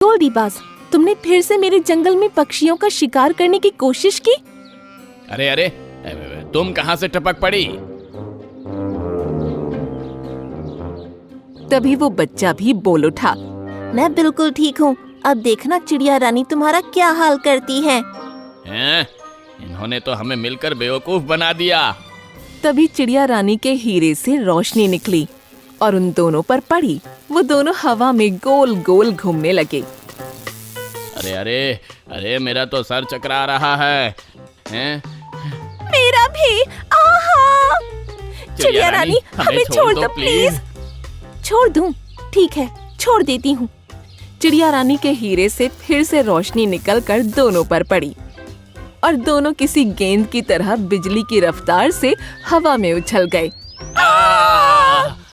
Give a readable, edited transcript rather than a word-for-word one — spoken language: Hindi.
गोल्डीबाज, तुमने फिर से मेरे जंगल में पक्षियों का शिकार करने की कोशिश की। अरे अरे, तुम कहाँ से टपक पड़ी? तभी वो बच्चा भी बोल उठा, मैं बिल्कुल ठीक हूँ। अब देखना चिड़िया रानी तुम्हारा क्या हाल करती है। हैं? इन्होंने तो हमें मिलकर बेवकूफ बना दिया। तभी चिड़िया रानी के हीरे से रोशनी निकली और उन दोनों पर पड़ी। वो दोनों हवा में गोल गोल घूमने लगे। अरे अरे अरे, मेरा तो सर चकरा रहा है। हैं? मेरा भी। आहा! चिड़िया रानी हमें छोड़ दो प्लीज। छोड़ दूं? ठीक है, छोड़ देती हूँ। चिड़िया रानी के हीरे से फिर से रोशनी निकलकर दोनों पर पड़ी और दोनों किसी गेंद की तरह बिजली की रफ्तार से हवा में उछल गए।